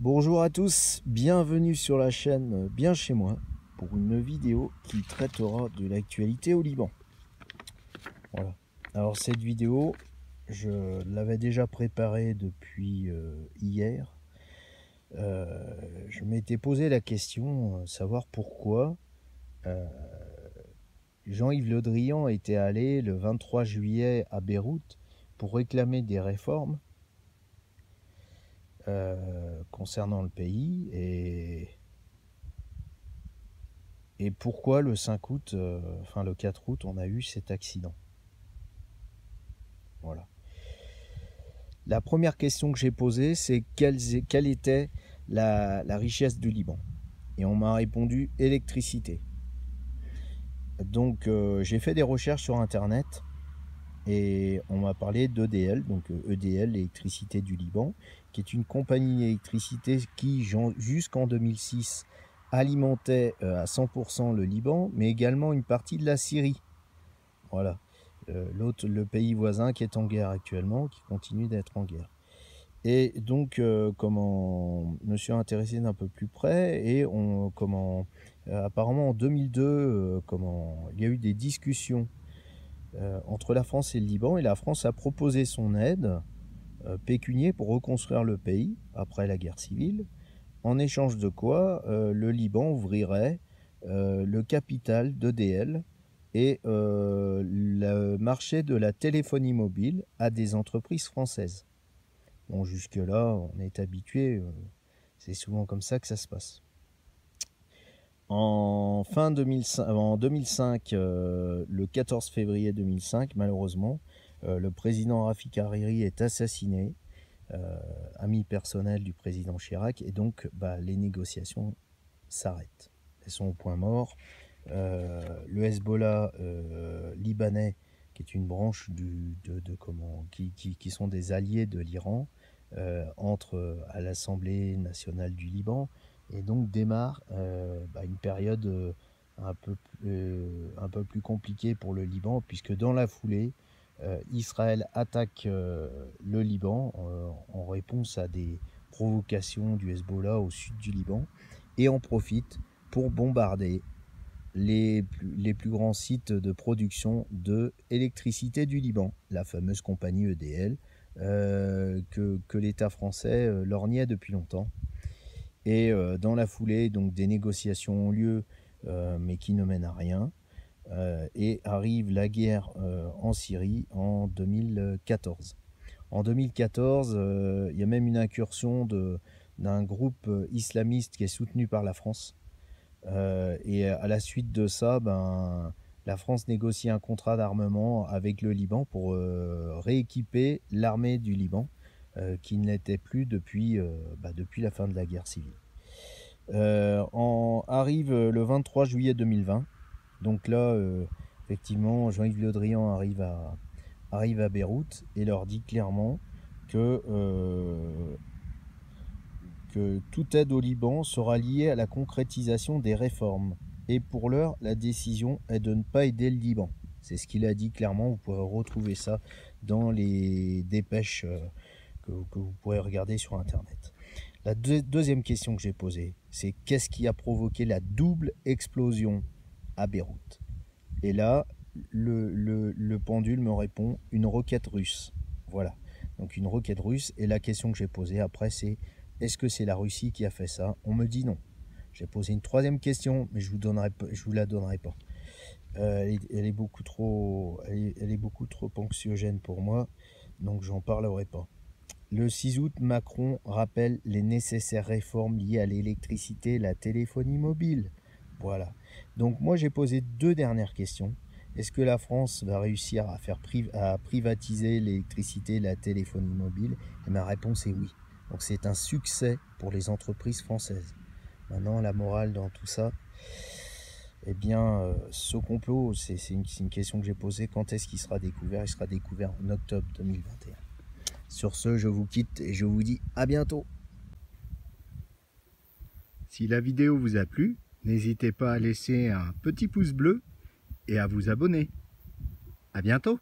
Bonjour à tous, bienvenue sur la chaîne Bien Chez Moi pour une vidéo qui traitera de l'actualité au Liban. Voilà. Alors cette vidéo, je l'avais déjà préparée depuis hier. Je m'étais posé la question, savoir pourquoi Jean-Yves Le Drian était allé le 23 juillet à Beyrouth pour réclamer des réformes concernant le pays et pourquoi le 5 août, enfin le 4 août, on a eu cet accident. Voilà. La première question que j'ai posée, c'est quelle était la richesse du Liban? Et on m'a répondu électricité. Donc j'ai fait des recherches sur internet et on m'a parlé d'EDL, donc EDL, l'électricité du Liban, qui est une compagnie d'électricité qui, jusqu'en 2006, alimentait à 100% le Liban, mais également une partie de la Syrie. Voilà. Le pays voisin qui est en guerre actuellement, qui continue d'être en guerre. Et donc, je me suis intéressé d'un peu plus près et apparemment en 2002, il y a eu des discussions entre la France et le Liban, et la France a proposé son aide pécuniaire pour reconstruire le pays après la guerre civile, en échange de quoi le Liban ouvrirait le capital d'EDL et le marché de la téléphonie mobile à des entreprises françaises. Bon, jusque-là, on est habitué, c'est souvent comme ça que ça se passe. En 2005, le 14 février 2005, malheureusement, le président Rafik Hariri est assassiné, ami personnel du président Chirac, et donc les négociations s'arrêtent. Elles sont au point mort. Le Hezbollah libanais, qui est une branche qui sont des alliés de l'Iran, entre à l'Assemblée nationale du Liban, et donc démarre une période un peu plus compliquée pour le Liban, puisque dans la foulée, Israël attaque le Liban en réponse à des provocations du Hezbollah au sud du Liban, et en profite pour bombarder les plus grands sites de production d'électricité du Liban, la fameuse compagnie EDL, que l'État français lorgnait depuis longtemps. Et dans la foulée, donc, des négociations ont lieu, mais qui ne mènent à rien. Et arrive la guerre en Syrie en 2014. En 2014, il y a même une incursion d'un groupe islamiste qui est soutenu par la France. Et à la suite de ça, la France négocie un contrat d'armement avec le Liban pour rééquiper l'armée du Liban, qui ne l'était plus depuis la fin de la guerre civile. Arrive le 23 juillet 2020. Donc là, effectivement, Jean-Yves Le Drian arrive à Beyrouth et leur dit clairement que toute aide au Liban sera liée à la concrétisation des réformes. Et pour l'heure, la décision est de ne pas aider le Liban. C'est ce qu'il a dit clairement. Vous pourrez retrouver ça dans les dépêches que vous pourrez regarder sur Internet. La deuxième question que j'ai posée, c'est qu'est-ce qui a provoqué la double explosion à Beyrouth? Et là, le pendule me répond une roquette russe. Voilà. Donc une roquette russe. Et la question que j'ai posée après, c'est est-ce que c'est la Russie qui a fait ça? On me dit non. J'ai posé une troisième question, mais je vous la donnerai pas. Elle est beaucoup trop anxiogène pour moi, donc j'en parlerai pas. Le 6 août, Macron rappelle les nécessaires réformes liées à l'électricité et la téléphonie mobile. Voilà. Donc moi j'ai posé deux dernières questions. Est-ce que la France va réussir à privatiser l'électricité et la téléphonie mobile? Et ma réponse est oui. Donc c'est un succès pour les entreprises françaises. Maintenant, la morale dans tout ça, eh bien, ce complot, c'est une question que j'ai posée. Quand est-ce qu'il sera découvert? Il sera découvert en octobre 2021. Sur ce, je vous quitte et je vous dis à bientôt. Si la vidéo vous a plu, n'hésitez pas à laisser un petit pouce bleu et à vous abonner. À bientôt!